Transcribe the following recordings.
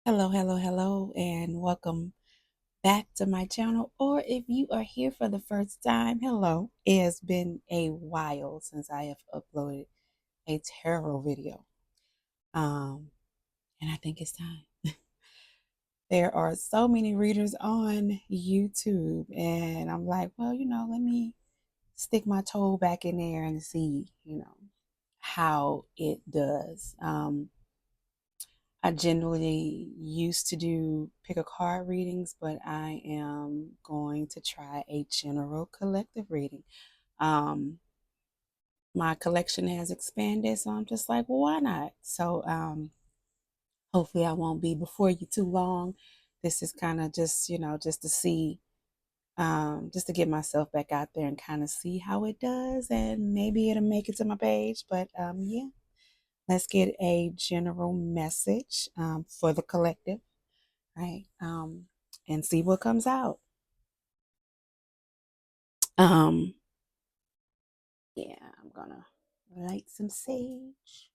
Hello, and welcome back to my channel. Or if you are here for the first time, hello. It has been a while since I have uploaded a tarot video. Um, and I think it's time. There are so many readers on YouTube, and I'm like, well, let me stick my toe back in there and see, how it does. I generally used to do pick a card readings, but I am going to try a general collective reading. Um, my collection has expanded, so I'm just like, well, why not? So hopefully I won't be before you too long. This is kind of just, just to see, just to get myself back out there and kind of see how it does, and maybe it'll make it to my page. But yeah, let's get a general message for the collective, right? And see what comes out. Um, yeah, I'm gonna light some sage.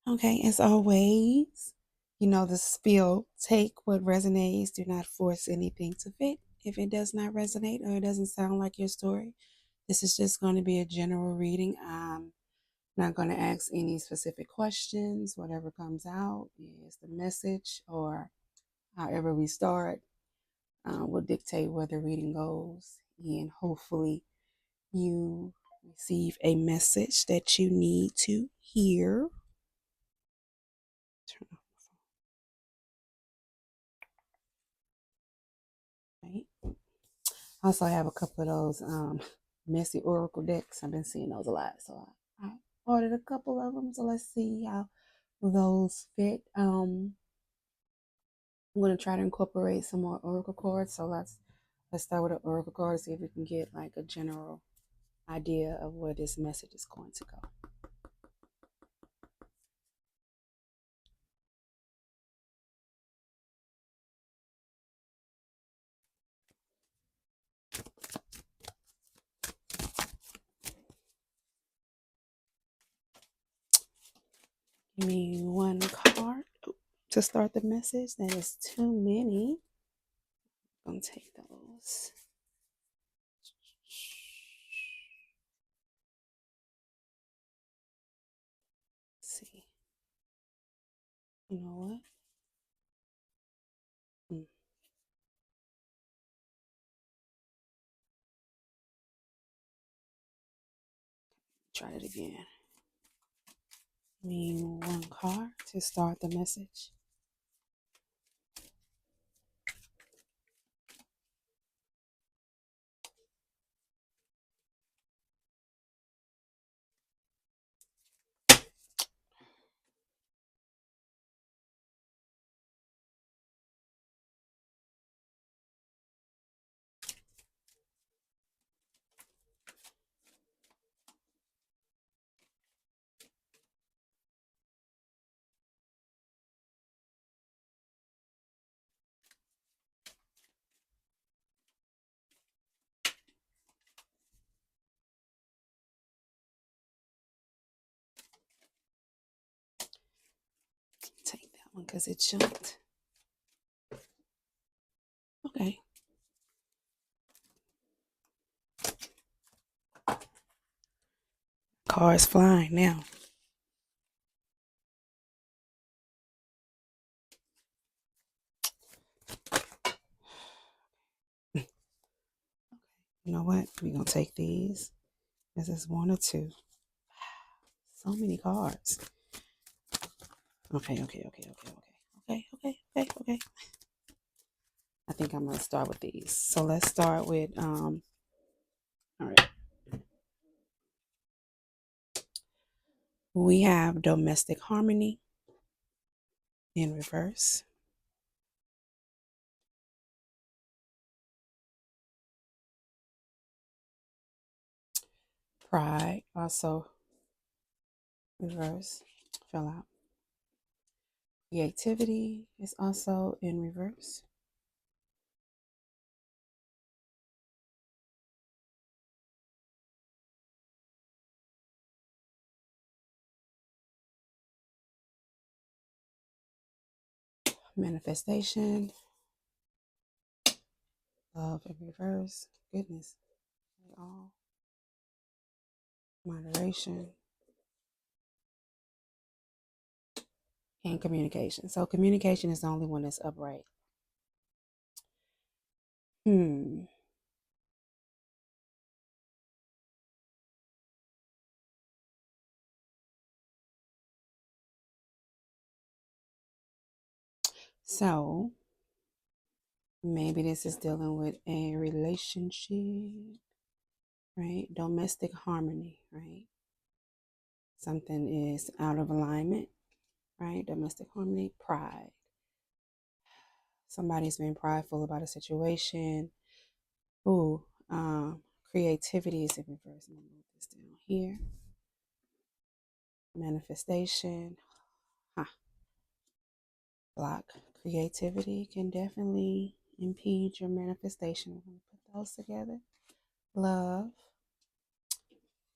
Okay, as always, the spiel: take what resonates, do not force anything to fit. If it does not resonate or it doesn't sound like your story, this is just going to be a general reading. I'm not going to ask any specific questions. Whatever comes out is the message, or however we start will dictate where the reading goes. And hopefully, you receive a message that you need to hear. Right. Also, I have a couple of those messy oracle decks. I've been seeing those a lot, so I ordered a couple of them. So let's see how those fit. I'm going to try to incorporate some more oracle cards. So let's start with an oracle card, see if we can get like a general idea of where this message is going to go. Give me one card to start the message. That is too many. I'm going to take those. Let's see. You know what? Try it again. Give me one card to start the message. Take that one because it jumped. Okay. Cards flying now. You know what? We're going to take these. This is one or two. So many cards. Okay. I think I'm going to start with these. So let's start with, all right. We have domestic harmony in reverse. Pride also reverse, fell out. Creativity is also in reverse. Manifestation, love in reverse, goodness, all moderation, and communication. So communication is the only one that's upright. Hmm. So maybe this is dealing with a relationship, right? Domestic harmony, right? Something is out of alignment, right? Domestic harmony, pride. Somebody's been prideful about a situation. Ooh, creativity is in reverse. I'm gonna move this down here. Manifestation, huh? Block. Creativity can definitely impede your manifestation. We're gonna put those together. Love,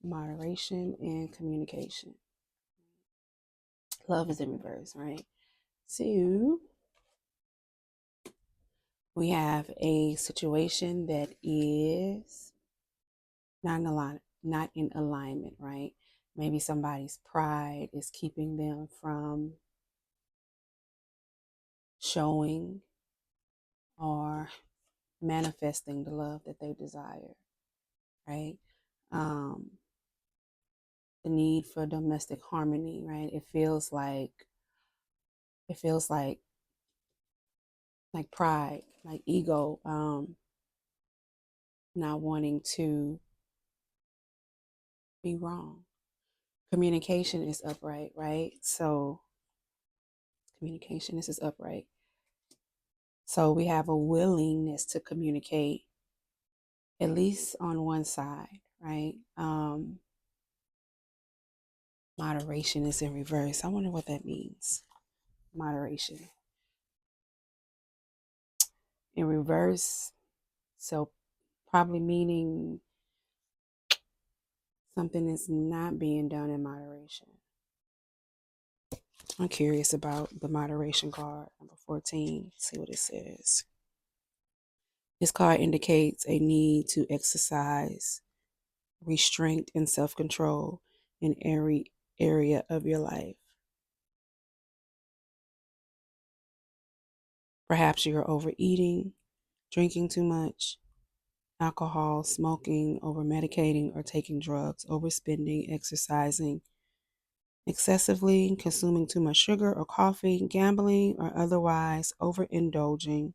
moderation, and communication. Love is in reverse, right? So we have a situation that is not in alignment, right? Maybe somebody's pride is keeping them from showing or manifesting the love that they desire, right? Um, the need for domestic harmony, right? It feels like pride, like ego, not wanting to be wrong. Communication is upright, right? So communication, this is upright. So we have a willingness to communicate, at least on one side, right? Moderation is in reverse. I wonder what that means. Moderation in reverse. So probably meaning something is not being done in moderation. I'm curious about the moderation card, number 14. See what it says. This card indicates a need to exercise restraint and self control in every area of your life. Perhaps you're overeating, drinking too much, alcohol, smoking, over medicating, or taking drugs, overspending, exercising excessively, consuming too much sugar or coffee, gambling, or otherwise overindulging,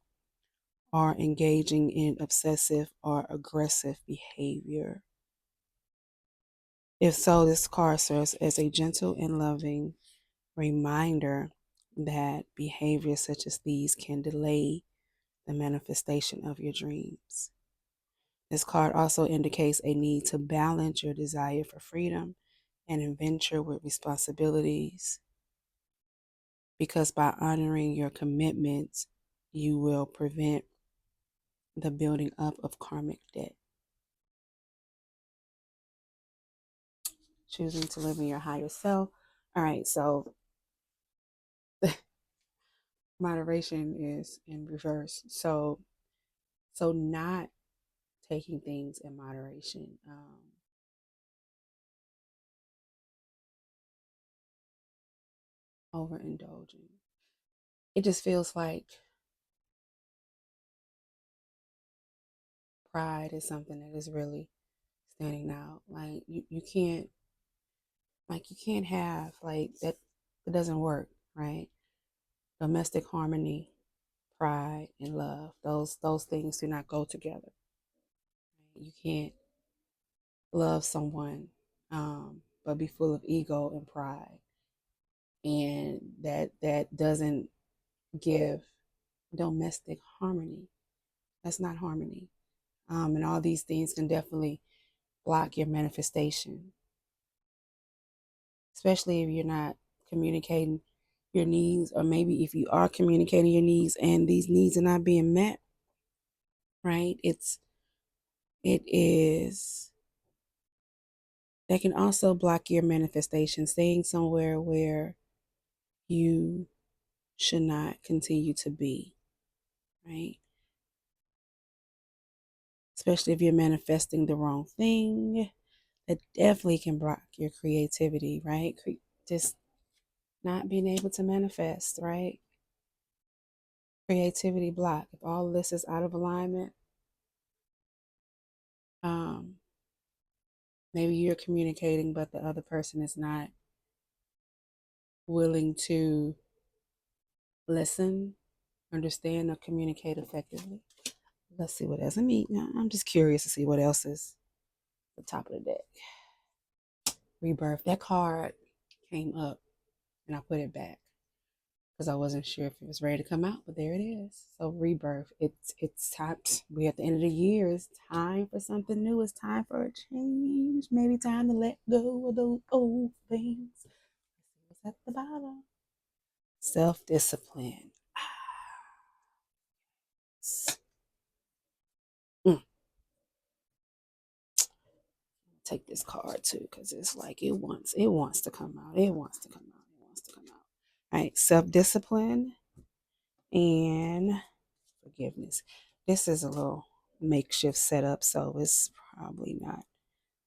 or engaging in obsessive or aggressive behavior. If so, this card serves as a gentle and loving reminder that behaviors such as these can delay the manifestation of your dreams. This card also indicates a need to balance your desire for freedom and adventure with responsibilities, because by honoring your commitments, you will prevent the building up of karmic debt. Choosing to live in your higher self. All right, so moderation is in reverse. So not taking things in moderation. Overindulging. It just feels like pride is something that is really standing out. Like you can't have like that. It doesn't work, right? Domestic harmony, pride, and love. Those things do not go together. You can't love someone, but be full of ego and pride, and that doesn't give domestic harmony. That's not harmony. And all these things can definitely block your manifestation, especially if you're not communicating your needs, or maybe if you are communicating your needs and these needs are not being met, right? It is that can also block your manifestation. Staying somewhere where you should not continue to be, right? Especially if you're manifesting the wrong thing, that definitely can block your creativity, right? Just not being able to manifest, right? Creativity block. If all of this is out of alignment, um, maybe you're communicating, but the other person is not willing to listen, understand, or communicate effectively. Let's see what else. I'm just curious to see what else is at the top of the deck. Rebirth. That card came up and I put it back because I wasn't sure if it was ready to come out, but there it is. So rebirth. It's time. We're at the end of the year. It's time for something new. It's time for a change. Maybe time to let go of those old things. What's at the bottom? Self-discipline. Mm. Take this card too, because it's like it wants to come out. It wants to come out. It wants to come out. All right, self-discipline and forgiveness. This is a little makeshift setup, so it's probably not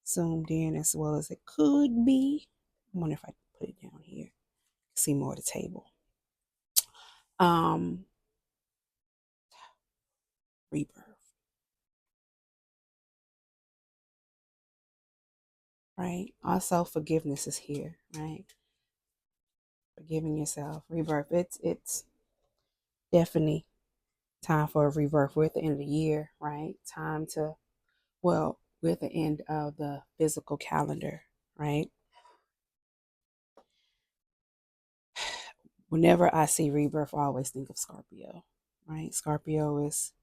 zoomed in as well as it could be. I wonder if I put it down here. See more of the table. Um, rebirth. Right. Also, forgiveness is here. Right. Forgiving yourself. Rebirth. It's definitely time for a rebirth. We're at the end of the year. Right. Time to we're at the end of the physical calendar. Right. Whenever I see rebirth, I always think of Scorpio. Right. Scorpio is,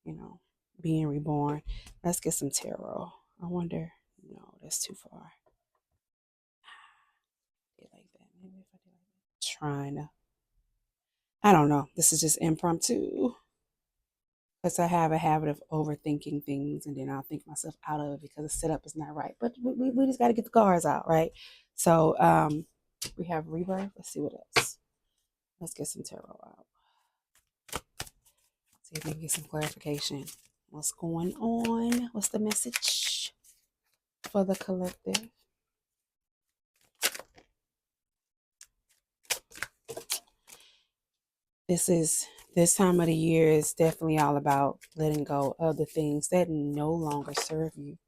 you know, being reborn. Let's get some tarot. I wonder. No, that's too far. Like that. Maybe if I do like that. Trying to. I don't know. This is just impromptu because I have a habit of overthinking things and then I'll think myself out of it because the setup is not right. But we just got to get the cards out, right? So we have rebirth. Let's see what else. Let's get some tarot out. See if we can get some clarification. What's going on? What's the message for the collective? This time of the year is definitely all about letting go of the things that no longer serve you.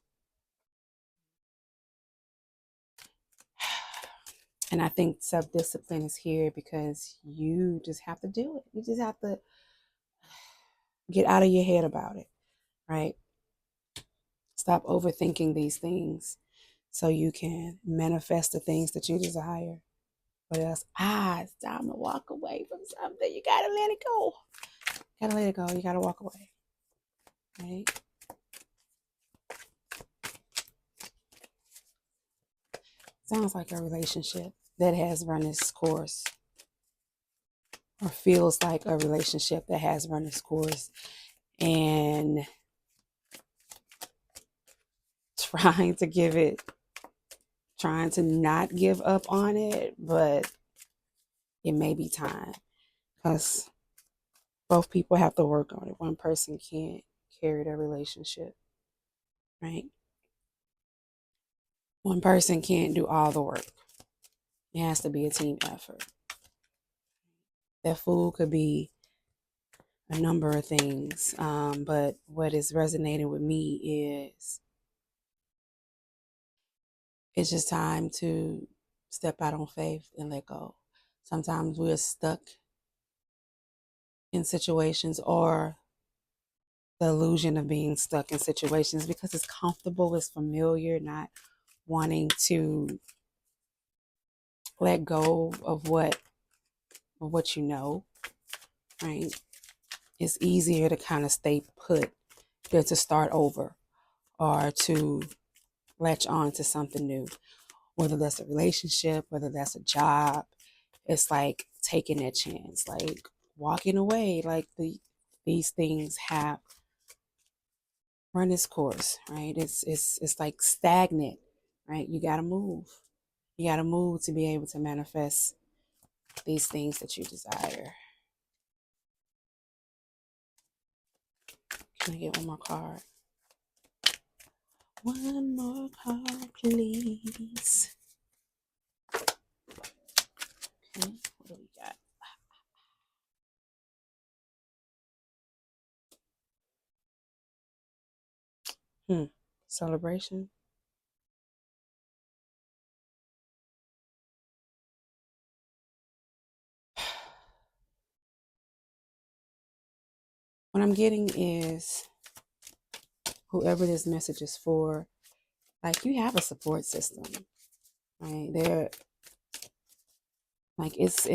And I think self-discipline is here because you just have to do it. You just have to get out of your head about it, right? Stop overthinking these things so you can manifest the things that you desire. What else? It's time to walk away from something. You gotta let it go. You gotta let it go. You gotta walk away. Right? Sounds like a relationship that has run its course. Or feels like a relationship that has run its course. And trying to not give up on it, but it may be time because both people have to work on it. One person can't carry the relationship, right? One person can't do all the work. It has to be a team effort. That food could be a number of things, but what is resonating with me is it's just time to step out on faith and let go. Sometimes we're stuck in situations or the illusion of being stuck in situations because it's comfortable, it's familiar, not wanting to let go of what you know, right? It's easier to kind of stay put than to start over or to latch on to something new, whether that's a relationship, whether that's a job. It's like taking that chance, like walking away, like these things have run its course, right? It's like stagnant, right? You gotta move. You gotta move to be able to manifest these things that you desire. Can I get one more card? One more card, please. Okay, what do we got? Celebration. What I'm getting is whoever this message is for, like, you have a support system, right? They're like, it's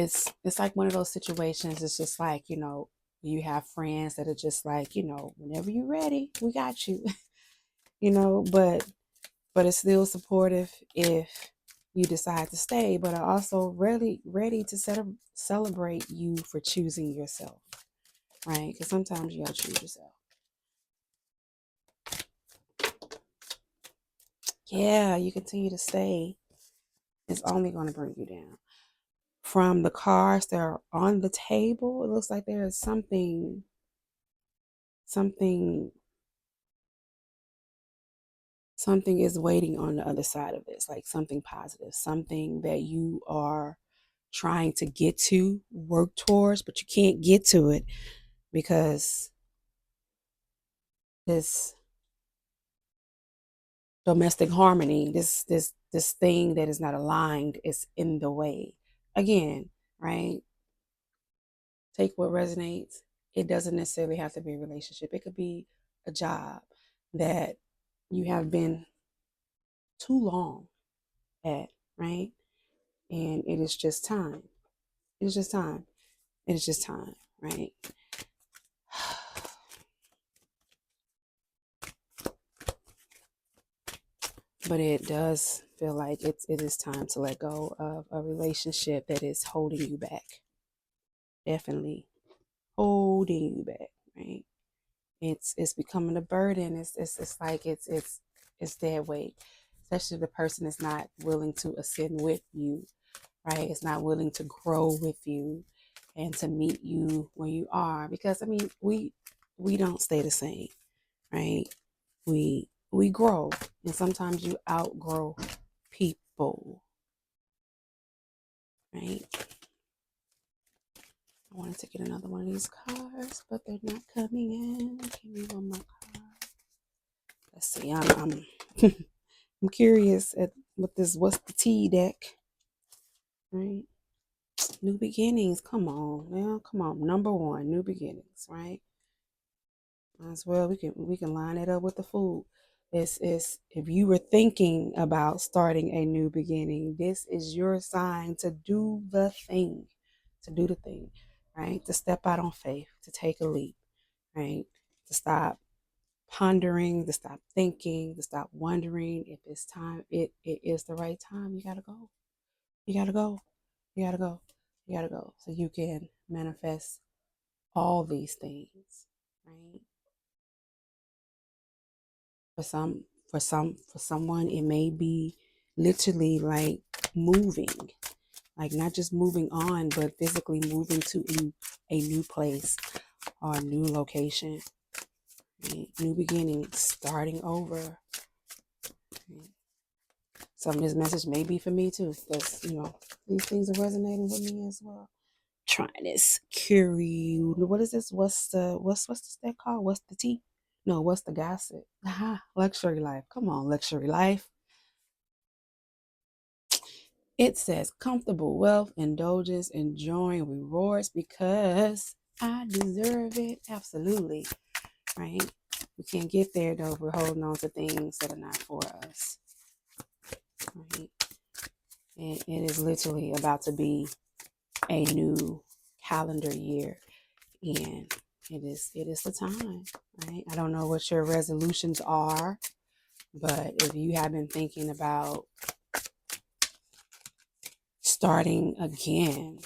like one of those situations. It's just like, you have friends that are just like, whenever you're ready, we got you. But it's still supportive if you decide to stay, but are also really ready to celebrate you for choosing yourself, right? Because sometimes you gotta choose yourself. Yeah, you continue to stay. It's only going to bring you down. From the cards that are on the table, it looks like there is something is waiting on the other side of this, like something positive, something that you are trying to get to, work towards, but you can't get to it because this domestic harmony, this thing that is not aligned is in the way. Again, right? Take what resonates. It doesn't necessarily have to be a relationship. It could be a job that you have been too long at, right? And it is just time. It is just time. It is just time, right? But it does feel like it is time to let go of a relationship that is holding you back. Definitely holding you back, right? It's becoming a burden. It's like it's dead weight, especially if the person is not willing to ascend with you, right? It's not willing to grow with you and to meet you where you are. Because I mean, we don't stay the same, right? We grow, and sometimes you outgrow people, right? I wanted to get another one of these cards, but they're not coming in. Give me one more card. Let's see. I'm I'm curious at what's the T deck, right? New beginnings. Come on, now, come on. Number one, new beginnings, right? As well, we can line it up with the food. It's if you were thinking about starting a new beginning, this is your sign to do the thing, right? To step out on faith, to take a leap, right? To stop pondering, to stop thinking, to stop wondering if it's time. It is the right time. You gotta go. You gotta go. You gotta go. You gotta go. So you can manifest all these things, right? For someone, it may be literally like moving, like not just moving on, but physically moving to a new place or a new location, right? New beginnings, starting over. Right? Some of this message may be for me too, because these things are resonating with me as well. Trying this Curie. What is this? What's this that called? What's the tea? No, what's the gossip? Aha, luxury life. Come on, luxury life. It says comfortable wealth, indulgence, enjoying rewards because I deserve it. Absolutely. Right? We can't get there though if we're holding on to things that are not for us. Right? It is literally about to be a new calendar year, and it is the time, right? I don't know what your resolutions are, but if you have been thinking about starting again,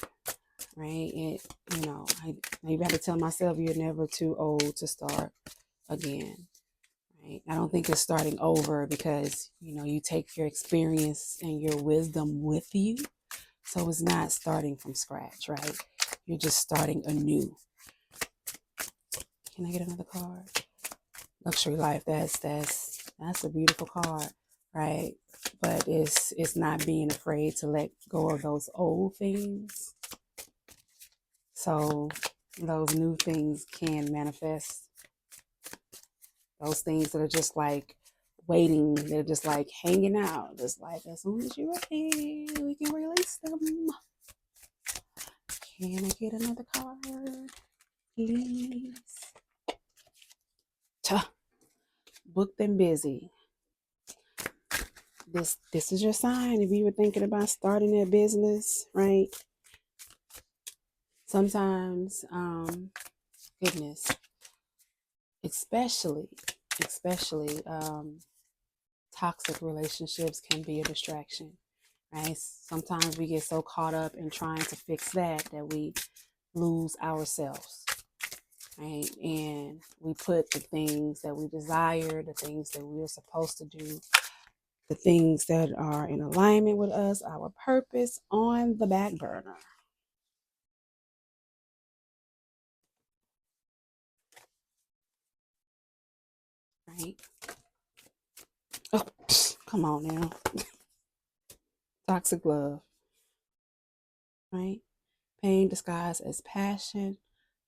right? I maybe have to tell myself you're never too old to start again, right? I don't think it's starting over because you take your experience and your wisdom with you. So it's not starting from scratch, right? You're just starting anew. Can I get another card? Luxury life. That's a beautiful card, right? But it's not being afraid to let go of those old things, so those new things can manifest. Those things that are just like waiting, they're just like hanging out, just like as soon as you're ready, we can release them. Can I get another card, please? Booked and busy. This is your sign. If you were thinking about starting a business, right? Sometimes, goodness, especially toxic relationships can be a distraction, right? Sometimes we get so caught up in trying to fix that we lose ourselves, right? And we put the things that we desire, the things that we're supposed to do, the things that are in alignment with us, our purpose, on the back burner. Right? Oh, come on now. Toxic love, right? Pain disguised as passion,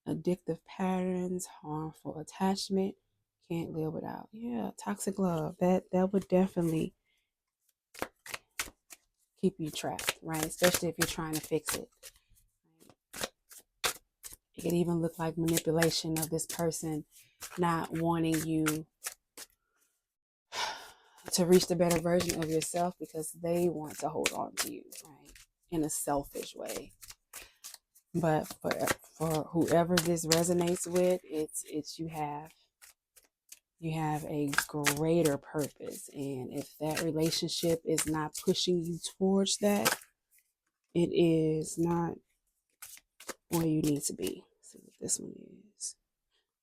addictive patterns, harmful attachment, can't live without. Yeah, toxic love. That would definitely keep you trapped, right? Especially if you're trying to fix it. It could even look like manipulation of this person not wanting you to reach the better version of yourself because they want to hold on to you, right? In a selfish way. But for whoever this resonates with, it's you have a greater purpose, and if that relationship is not pushing you towards that, it is not where you need to be. Let's see what this one is.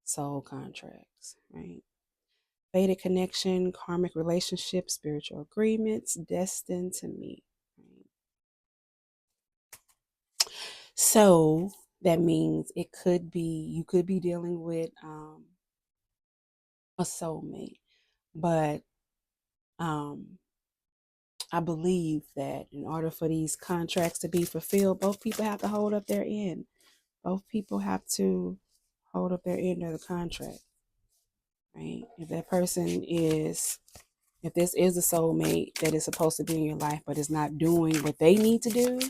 Soul contracts, right? Fated connection, karmic relationship, spiritual agreements, destined to meet. Right? So that means you could be dealing with a soulmate, but I believe that in order for these contracts to be fulfilled, both people have to hold up their end. Both people have to hold up their end of the contract, right? If this is a soulmate that is supposed to be in your life, but is not doing what they need to do,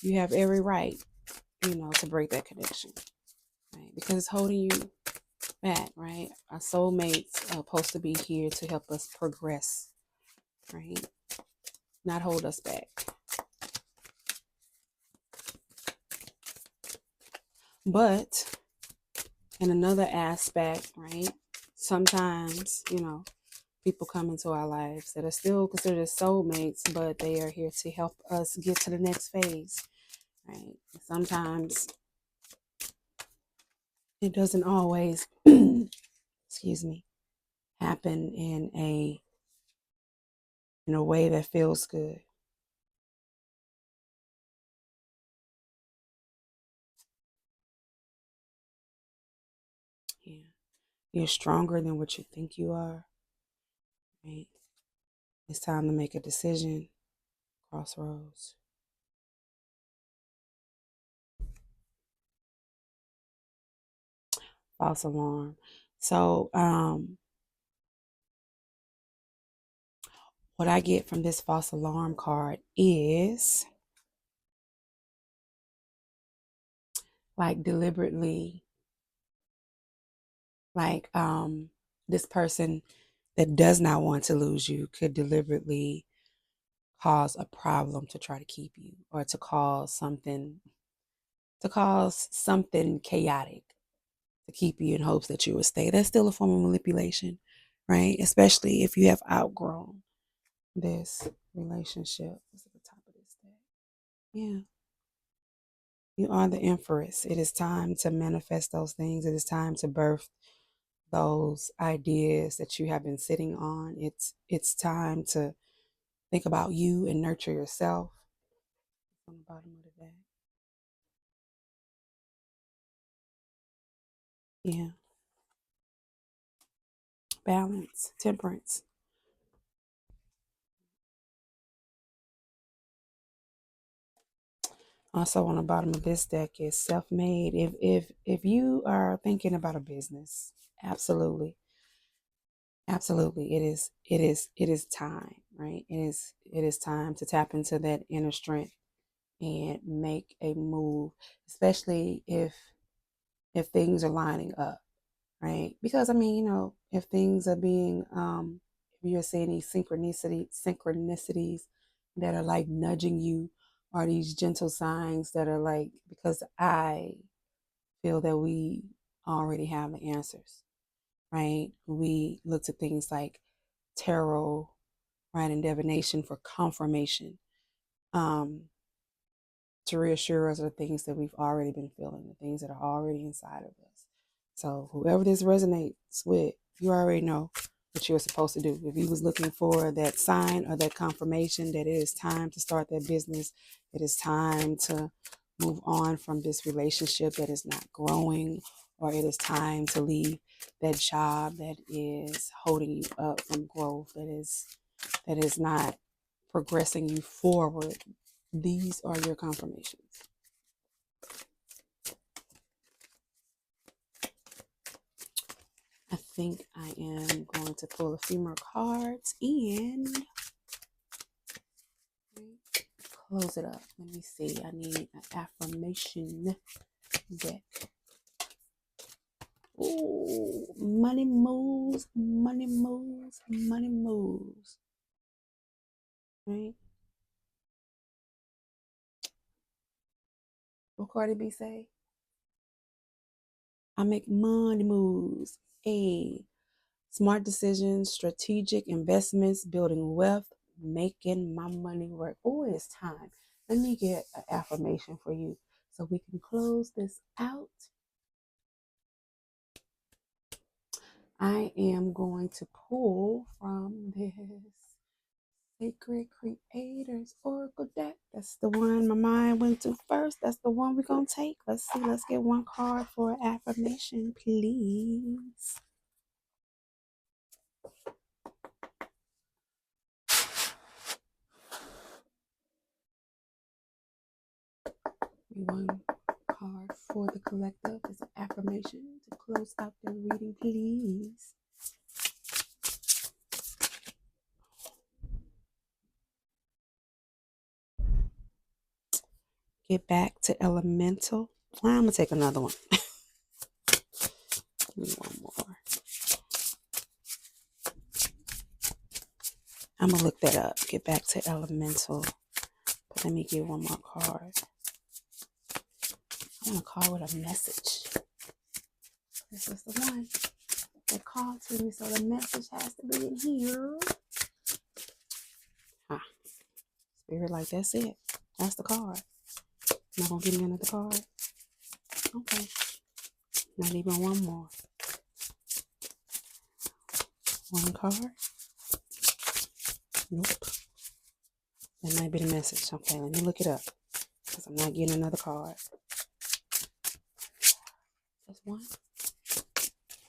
you have every right, to break that connection, right? Because it's holding you back, right? Our soulmates are supposed to be here to help us progress, right? Not hold us back. But in another aspect, right? Sometimes, people come into our lives that are still considered soulmates, but they are here to help us get to the next phase, right? Sometimes it doesn't always, excuse me, happen in a way that feels good. Yeah. You're stronger than what you think you are, right? It's time to make a decision. Crossroads. False alarm. So, what I get from this false alarm card is like deliberately, like this person that does not want to lose you could deliberately cause a problem to try to keep you, or to cause something chaotic to keep you in hopes that you will stay. That's still a form of manipulation, right? Especially if you have outgrown this relationship. What's at the top of this deck? Yeah. You are the empress. It is time to manifest those things. It is time to birth those ideas that you have been sitting on. It's time to think about you and nurture yourself. On the bottom of the deck. Yeah. Balance, temperance. Also on the bottom of this deck is self-made. If you are thinking about a business, absolutely. Absolutely. It is time, right? It is time to tap into that inner strength and make a move, especially if things are lining up, right? Because I mean, if things are being if you're seeing these synchronicities that are like nudging you, or these gentle signs that are like, because I feel that we already have the answers, right? We looked at things like tarot, right, and divination for confirmation, um, to reassure us of the things that we've already been feeling, the things that are already inside of us. So whoever this resonates with, you already know what you're supposed to do. If you was looking for that sign or that confirmation that it is time to start that business, it is time to move on from this relationship that is not growing, or it is time to leave that job that is holding you up from growth, that is not progressing you forward, these are your confirmations. I think I am going to pull a few more cards and close it up. Let me see. I need an affirmation deck. Ooh, money moves, money moves, money moves. Right? What Cardi B say? I make money moves. Hey, smart decisions, strategic investments, building wealth, making my money work. Oh, it's time. Let me get an affirmation for you so we can close this out. I am going to pull from this Sacred Creators Oracle deck. That's the one my mind went to first. That's the one we're going to take. Let's see. Let's get one card for affirmation, please. One card for the collective is an affirmation to close out the reading, please. Get back to elemental. I'm going to take another one. Give me one more. I'm going to look that up. Get back to elemental. But let me get one more card. I want a card with a message. This is the one that called to me, so the message has to be in here. Spirit, like, that's it. That's the card. Not going to give me another card. Okay. Not even one more. One card. Nope. That might be the message. Okay, let me look it up, because I'm not getting another card. Just one.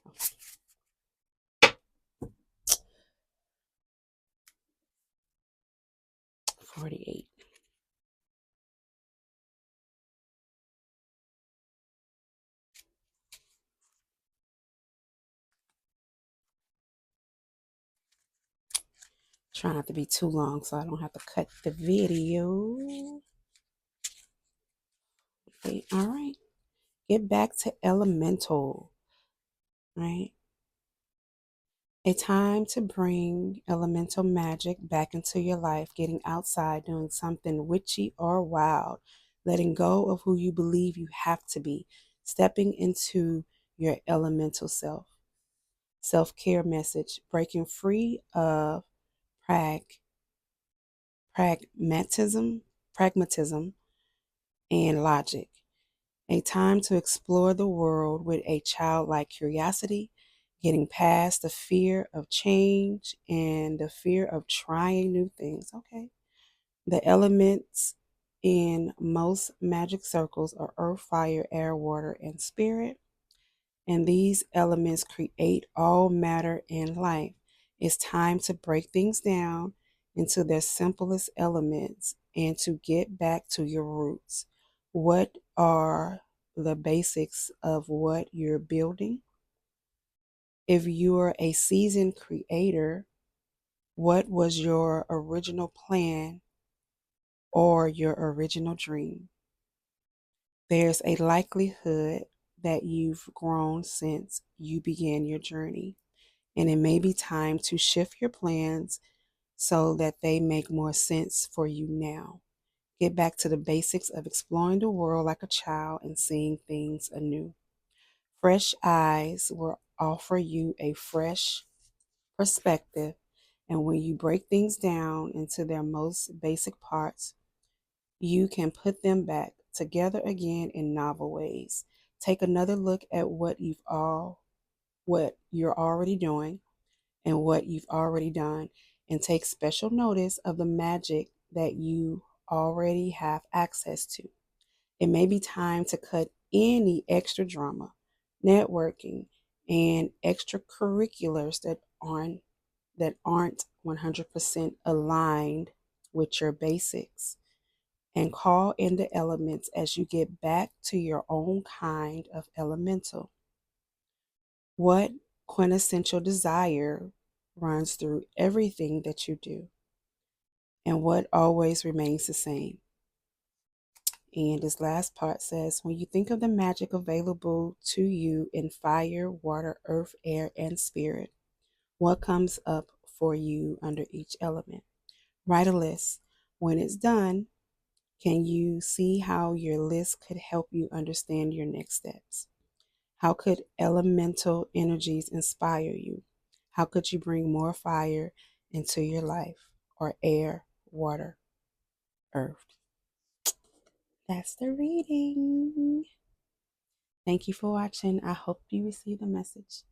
Okay. 48. Try not to be too long so I don't have to cut the video. Okay, all right. Get back to elemental, right? A time to bring elemental magic back into your life, getting outside, doing something witchy or wild, letting go of who you believe you have to be, stepping into your elemental self. Self-care message, breaking free of pragmatism, pragmatism and logic. A time to explore the world with a childlike curiosity, getting past the fear of change and the fear of trying new things. Okay. The elements in most magic circles are earth, fire, air, water, and spirit. And these elements create all matter in life. It's time to break things down into their simplest elements and to get back to your roots. What are the basics of what you're building? If you're a seasoned creator, what was your original plan or your original dream? There's a likelihood that you've grown since you began your journey, and it may be time to shift your plans so that they make more sense for you now. Get back to the basics of exploring the world like a child and seeing things anew. Fresh eyes will offer you a fresh perspective, and when you break things down into their most basic parts, you can put them back together again in novel ways. Take another look at what you're already doing and what you've already done, and take special notice of the magic that you already have access to. It may be time to cut any extra drama, networking, and extracurriculars that aren't 100% aligned with your basics, and call in the elements as you get back to your own kind of elemental. What quintessential desire runs through everything that you do, and what always remains the same? And this last part says, when you think of the magic available to you in fire, water, earth, air, and spirit, what comes up for you under each element? Write a list. When it's done, can you see how your list could help you understand your next steps? How could elemental energies inspire you? How could you bring more fire into your life, or air, water, earth? That's the reading. Thank you for watching. I hope you receive the message.